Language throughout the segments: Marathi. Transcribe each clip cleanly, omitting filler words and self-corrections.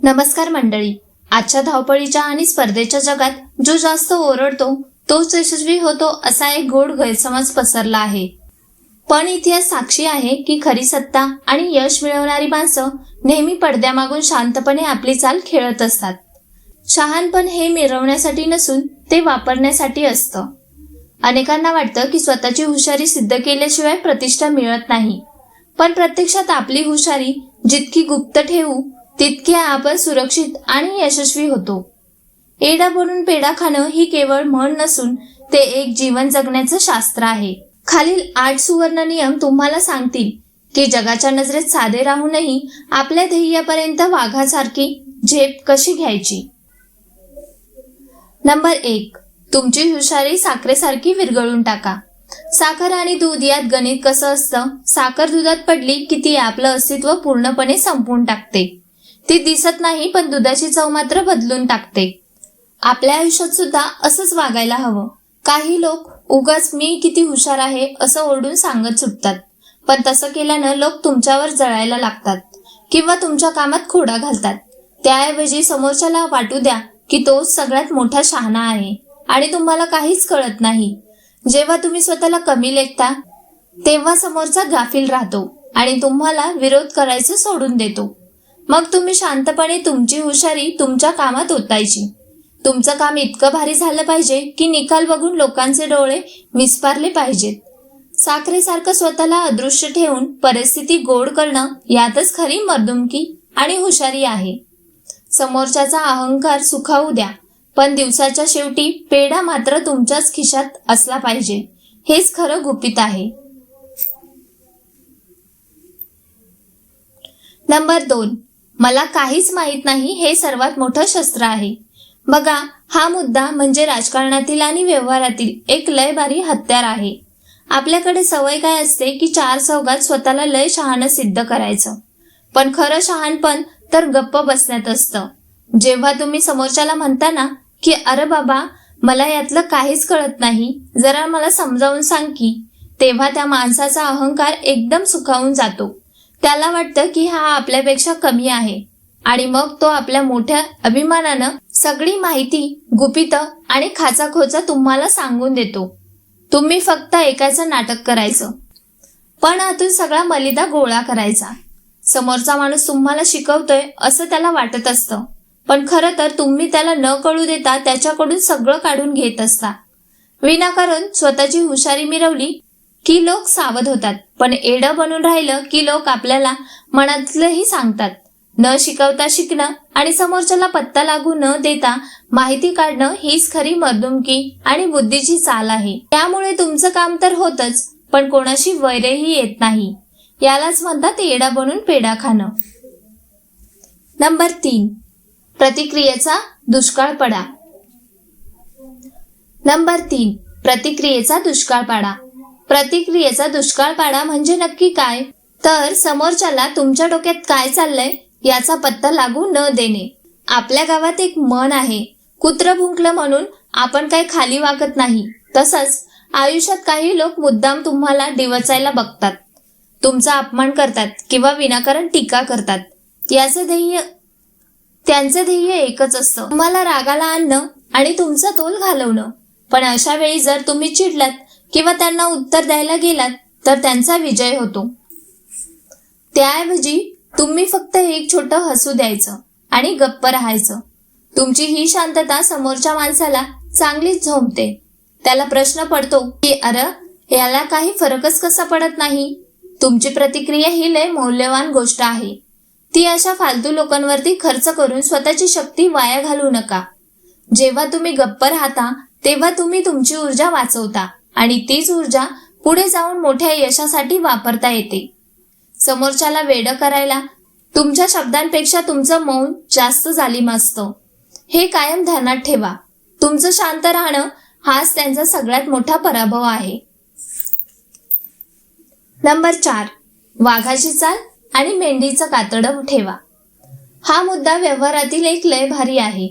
नमस्कार मंडळी. आजच्या धावपळीच्या आणि स्पर्धेच्या जगात जो जास्त ओरडतो तोच यशस्वी होतो असा एक गोड गैरसमज पसरला आहे. पण इतिहास साक्षी आहे की खरी सत्ता आणि यश मिळवणारी माणसं नेहमी पडद्यामागून शांतपणे आपली चाल खेळत असतात. शहाणपण हे मिरवण्यासाठी नसून ते वापरण्यासाठी असतं. अनेकांना वाटतं की स्वतःची हुशारी सिद्ध केल्याशिवाय प्रतिष्ठा मिळत नाही, पण प्रत्यक्षात आपली हुशारी जितकी गुप्त ठेवू तितके आपण सुरक्षित आणि यशस्वी होतो. एडा बनून पेढा खाणं ही केवळ म्हण नसून ते एक जीवन जगण्याचं शास्त्र आहे. खालील 8 सुवर्ण नियम तुम्हाला सांगतील की जगाच्या नजरेत साधे राहूनही आपल्या ध्येयापर्यंत वाघासारखी झेप कशी घ्यायची. नंबर 1. तुमची हुशारी साखरेसारखी विरघळून टाका. साखर आणि दूध यात गणित कसं असतं? साखर दुधात पडली की ती आपलं अस्तित्व पूर्णपणे संपवून टाकते. ती दिसत नाही, पण दुधाची चव मात्र बदलून टाकते. आपल्या आयुष्यात सुद्धा असंच वागायला हवं. काही लोक उगाच मी किती हुशार आहे असं ओरडून सांगत सुटतात, पण तसं केल्यानं लोक तुमच्यावर जळायला लागतात किंवा तुमच्या कामात खोडा घालतात. त्याऐवजी समोरच्याला वाटू द्या की तोच सगळ्यात मोठा शहाणा आहे आणि तुम्हाला काहीच कळत नाही. जेव्हा तुम्ही स्वतःला कमी लेखता तेव्हा समोरचा गाफील राहतो आणि तुम्हाला विरोध करायचं सोडून देतो. मग तुम्ही शांतपणे तुमची हुशारी तुमच्या कामात ओतायची. तुमचं काम इतकं भारी झालं पाहिजे की निकाल बघून लोकांचे डोळे विस्फारले पाहिजेत. साखरेसारखं स्वतःला अदृश्य ठेवून परिस्थिती गोड करणं यातच खरी मर्दुमकी आणि हुशारी आहे. समोरच्याचा अहंकार सुखावू द्या, पण दिवसाच्या शेवटी पेढा मात्र तुमच्याच खिशात असला पाहिजे. हेच खरं गुपित आहे. नंबर 2. मला काहीच माहित नाही हे सर्वात मोठं शस्त्र आहे. बघा, हा मुद्दा म्हणजे राजकारणातील आणि व्यवहारातील एक लय भारी हत्यार आहे. आपल्याकडे सवय काय असते की 4 चौघात स्वतःला लय शहाणं सिद्ध करायचं, पण खरं शहाणपण तर गप्प बसण्यात असतं. जेव्हा तुम्ही समोरच्याला म्हणता ना की अरे बाबा, मला यातलं काहीच कळत नाही, जरा मला समजावून सांग की, तेव्हा त्या माणसाचा अहंकार एकदम सुखावून जातो. त्याला वाटतं की हा आपल्यापेक्षा कमी आहे आणि मग तो आपल्या मोठ्या अभिमानानं सगळी माहिती, गुपितं आणि खाचाखोचा तुम्हाला सांगून देतो. तुम्ही फक्त ऐकायचं नाटक करायचं, पण आतून सगळा मलिदा गोळा करायचा. समोरचा माणूस तुम्हाला शिकवतोय असं त्याला वाटत असतं, पण खरं तर तुम्ही त्याला न कळू देता त्याच्याकडून सगळं काढून घेत असता. विनाकारण स्वतःची हुशारी मिरवली की लोक सावध होतात, पण एडं बनून राहिलं की लोक आपल्याला मनातलंही सांगतात. न शिकवता शिकणं आणि समोरच्याला पत्ता लागू न देता माहिती काढणं हीच खरी मर्दुमकी आणि बुद्धीची चाल आहे. त्यामुळे तुमचं काम तर होतच, पण कोणाशी वैरही येत नाही. यालाच म्हणतात एडा बनून पेढा खाणं. नंबर 3. प्रतिक्रियेचा दुष्काळ पडा. नंबर 3. प्रतिक्रियेचा दुष्काळ पाडा. प्रतिक्रियेचा दुष्काळ पाडा म्हणजे नक्की काय? तर समोरच्याला तुमच्या डोक्यात काय चाललंय याचा पत्ता लागू न देणे. आपल्या गावात एक म्हण आहे, कुत्रं भुंकलं म्हणून आपण काही खाली वागत नाही. तसंच आयुष्यात काही लोक मुद्दाम तुम्हाला डिवचायला बघतात, तुमचा अपमान करतात किंवा विनाकारण टीका करतात. त्यांचं ध्येय एकच असतं, तुम्हाला रागाला आणणं आणि तुमचा तोल घालवणं. पण अशा वेळी जर तुम्ही चिडलात किंवा त्यांना उत्तर द्यायला गेलात तर त्यांचा विजय होतो. त्याऐवजी तुम्ही फक्त एक छोटं हसू द्यायचं आणि गप्प राहायचं. तुमची ही शांतता समोरच्या माणसाला चांगलीच झोंबते. त्याला प्रश्न पडतो की अरे, याला काही फरकच कसा पडत नाही. तुमची प्रतिक्रिया ही लय मौल्यवान गोष्ट आहे. ती अशा फालतू लोकांवरती खर्च करून स्वतःची शक्ती वाया घालवू नका. जेव्हा तुम्ही गप्प राहता तेव्हा तुम्ही तुमची ऊर्जा वाचवता आणि तीच ऊर्जा पुढे जाऊन मोठ्या यशासाठी वापरता येते. समोरच्याला वेडं करायला तुमच्या शब्दांपेक्षा तुमचं मौन जास्त जालिम असतं. हे कायम ध्यानात ठेवा. तुमचं शांत राहणं हाच त्यांचा सगळ्यात मोठा पराभव आहे. नंबर 4. वाघाची चाल आणि मेंढीचं कातडं ठेवा. हा मुद्दा व्यवहारातील एक लय भारी आहे.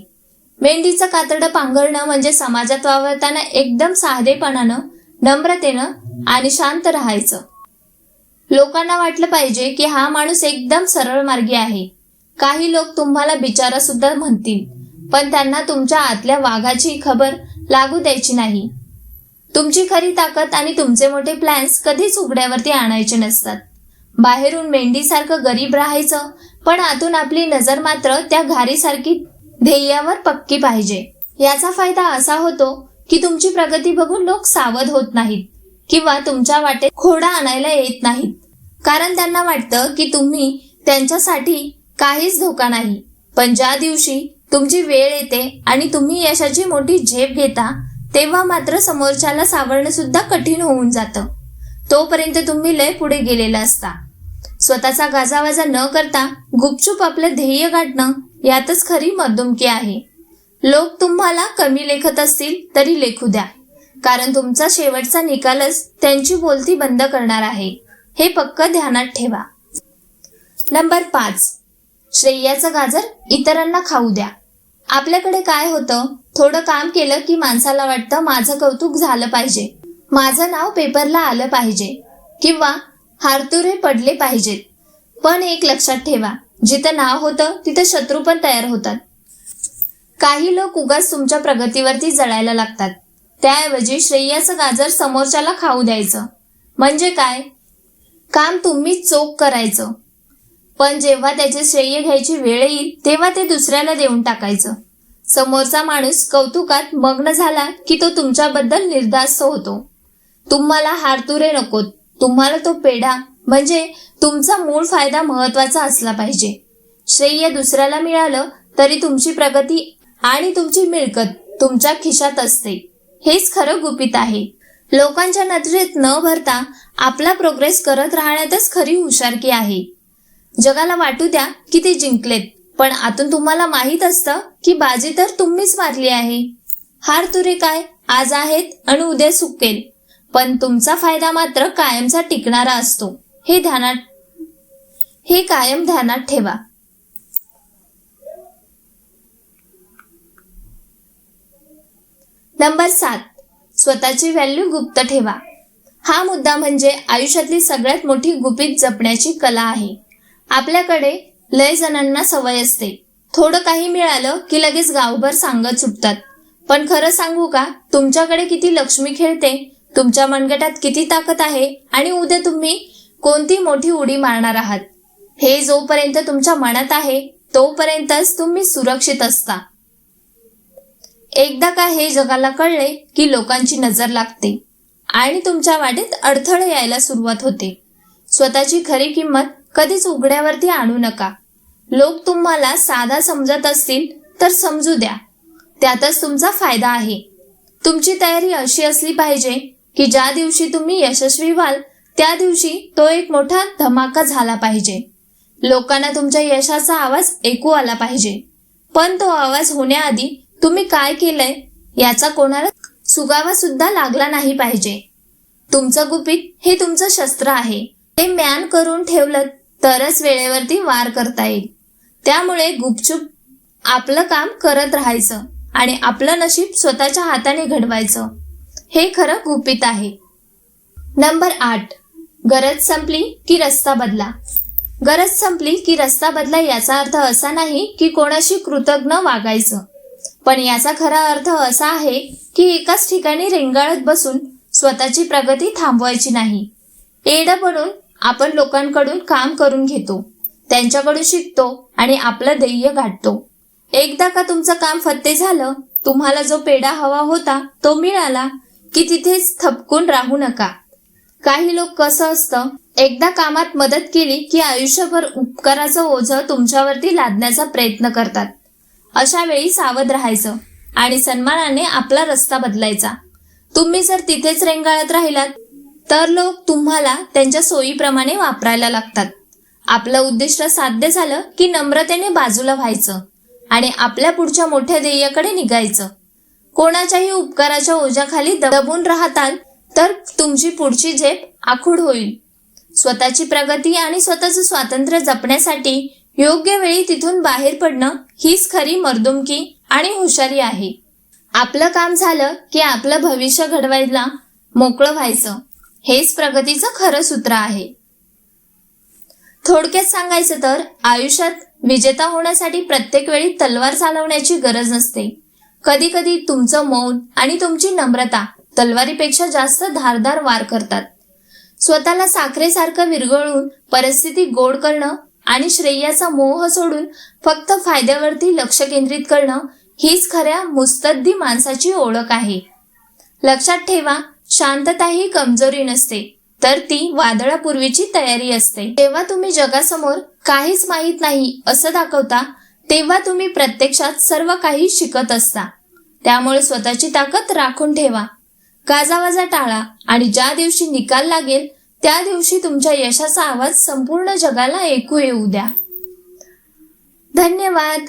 मेंढीचं कातडं पांघरणं म्हणजे समाजात वावरताना एकदम साधेपणानं, नम्रतेनं आणि शांत राहायचं. लोकांना वाटलं पाहिजे की हा माणूस एकदम सरळ मार्गी आहे. काही लोक तुम्हाला बिचारा सुद्धा म्हणतील, पण त्यांना तुमच्या आतल्या वाघाची खबर लागू द्यायची नाही. तुमची खरी ताकद आणि तुमचे मोठे प्लॅन्स कधीच उघड्यावरती आणायचे नसतात. बाहेरून मेंढीसारखं गरीब राहायचं, पण आतून आपली नजर मात्र त्या घारीसारखी ध्येयावर पक्की पाहिजे. याचा फायदा असा होतो की तुमची प्रगती बघून लोक सावध होत नाहीत किंवा तुमच्या वाटेत खोडा आणायला येत नाहीत, कारण त्यांना वाटतं की तुम्ही त्यांच्यासाठी काहीच धोका नाही. पण ज्या दिवशी तुमची वेळ येते आणि तुम्ही यशाची मोठी झेप घेता, तेव्हा मात्र समोरच्याला सावरणं सुद्धा कठीण होऊन जातं. तोपर्यंत तुम्ही लय पुढे गेलेला असता. स्वतःचा गाजावाजा न करता गुपचूप आपलं ध्येय गाठणं यातच खरी मर्दुमकी आहे. लोक तुम्हाला कमी लेखत असतील तरी लेखू द्या, कारण तुमचा शेवटचा निकालच त्यांची बोलती बंद करणार आहे. हे पक्क ध्यानात ठेवा. नंबर 5, श्रेयाचं गाजर इतरांना खाऊ द्या. आपल्याकडे काय होतं, थोडं काम केलं की माणसाला वाटतं माझं कौतुक झालं पाहिजे, माझं नाव पेपरला आलं पाहिजे किंवा हारतुरे पडले पाहिजेत. पण एक लक्षात ठेवा, जिथं नाव होतं तिथं शत्रू पण तयार होतात. काही लोक उगाच तुमच्या प्रगतीवरती जळायला लागतात. त्याऐवजी श्रेयाचं गाजर समोरच्याला खाऊ द्यायचं. म्हणजे काय, काम तुम्ही चोख करायचं, पण जेव्हा त्याचे श्रेय घ्यायची वेळ येईल तेव्हा ते दुसऱ्याला देऊन टाकायचं. समोरचा माणूस कौतुकात मग्न झाला की तो तुमच्याबद्दल निर्धास्त होतो. तुम्हाला हारतुरे नकोत, तुम्हाला तो पेढा म्हणजे तुमचा मूळ फायदा महत्वाचा असला पाहिजे. श्रेय दुसऱ्याला मिळालं तरी तुमची प्रगती आणि तुमची मिळकत तुमच्या खिशात असते. हेच खरं गुपित आहे. लोकांच्या नजरेत न भरता आपला प्रोग्रेस करत राहण्यातच खरी हुशारकी आहे. जगाला वाटू द्या की ते जिंकलेत, पण आतून तुम्हाला माहित असतं की बाजी तर तुम्हीच मारली आहे. हारतुरे काय आज आहेत आणि उद्या सुकेल, पण तुमचा फायदा मात्र कायमचा टिकणारा असतो. हे कायम ध्यानात ठेवा. नंबर 7, स्वतःची व्हॅल्यू गुप्त ठेवा. हा मुद्दा म्हणजे आयुष्यातली सगळ्यात मोठी गुपित जपण्याची कला आहे. आपल्याकडे लय जणांना सवय असते, थोडं काही मिळालं की लगेच गावभर सांगत सुटतात. पण खरं सांगू का, तुमच्याकडे किती लक्ष्मी खेळते, तुमच्या मनगटात किती ताकद आहे आणि उद्या तुम्ही कोणती मोठी उडी मारणार आहात, हे जोपर्यंत तुमच्या मनात आहे तोपर्यंतच तुम्ही सुरक्षित असता. एकदा का हे जगाला कळले की लोकांची नजर लागते आणि तुमच्या वाटेत अडथळे यायला सुरुवात होते. स्वतःची खरी किंमत कधीच उघड्यावरती आणू नका. लोक तुम्हाला साधा समजत असतील तर समजू द्या, त्यातच तुमचा फायदा आहे. तुमची तयारी अशी असली पाहिजे की ज्या दिवशी तुम्ही यशस्वी व्हाल त्या दिवशी तो एक मोठा धमाका झाला पाहिजे. लोकांना तुमच्या यशाचा आवाज ऐकू आला पाहिजे, पण तो आवाज होण्याआधी तुम्ही काय केलंय याचा कोणाला सुगावा सुद्धा लागला नाही पाहिजे. तुमचं गुपित हे तुमचं शस्त्र आहे. ते म्यान करून ठेवलं तरच वेळेवरती वार करता येईल. त्यामुळे गुपचूप आपलं काम करत राहायचं आणि आपलं नशीब स्वतःच्या हाताने घडवायचं. हे खरं गुपित आहे. नंबर 8, गरज संपली की रस्ता बदला. गरज संपली की रस्ता बदला याचा अर्थ असा नाही की कोणाशी कृतज्ञ वागायचं, पण याचा खरा अर्थ असा आहे की एकाच ठिकाणी रेंगाळत बसून स्वतःची प्रगती थांबवायची नाही. एडं बनून आपण लोकांकडून काम करून घेतो, त्यांच्याकडून शिकतो आणि आपलं ध्येय गाठतो. एकदा का तुमचं काम फत्ते झालं, तुम्हाला जो पेढा हवा होता तो मिळाला की तिथेच थपकून राहू नका. काही लोक कसं असतं, एकदा कामात मदत केली की आयुष्यभर उपकाराचं ओझं तुमच्यावरती लादण्याचा प्रयत्न करतात. अशा वेळी सावध राहायचं आणि सन्मानाने आपला रस्ता बदलायचा. तुम्ही जर तिथेच रेंगाळत राहिलात तर लोक तुम्हाला त्यांच्या सोयीप्रमाणे वापरायला लागतात. आपलं उद्दिष्ट साध्य झालं की नम्रतेने बाजूला व्हायचं आणि आपल्या पुढच्या मोठ्या ध्येयाकडे निघायचं. कोणाच्याही उपकाराच्या ओझ्याखाली दबून राहताल तर तुमची पुढची झेप आखूड होईल. स्वतःची प्रगती आणि स्वतःचं स्वातंत्र्य जपण्यासाठी योग्य वेळी तिथून बाहेर पडणं हीच खरी मर्दुमकी आणि हुशारी आहे. आपलं काम झालं की आपलं भविष्य घडवायला मोकळं व्हायचं. हेच प्रगतीचं खरं सूत्र आहे. थोडक्यात सांगायचं तर आयुष्यात विजेता होण्यासाठी प्रत्येक वेळी तलवार चालवण्याची गरज नसते. कधी कधी तुमचं मौन आणि तुमची नम्रता तलवारीपेक्षा जास्त धारदार वार करतात. स्वतःला साखरेसारखं विरघळून परिस्थिती गोड करणं आणि श्रेयाचा मोह सोडून फक्त फायद्यावरती लक्ष केंद्रित करणं हीच खऱ्या मुत्सद्दी माणसाची ओळख आहे. लक्षात ठेवा, शांतता ही कमजोरी नसते, तर ती वादळापूर्वीची तयारी असते. जेव्हा तुम्ही जगासमोर काहीच माहीत नाही असं दाखवता, तेव्हा तुम्ही प्रत्यक्षात सर्व काही शिकत असता. त्यामुळे स्वतःची ताकद राखून ठेवा, गाजावाजा टाळा आणि ज्या दिवशी निकाल लागेल त्या दिवशी तुमच्या यशाचा आवाज संपूर्ण जगाला ऐकू येऊ द्या. धन्यवाद.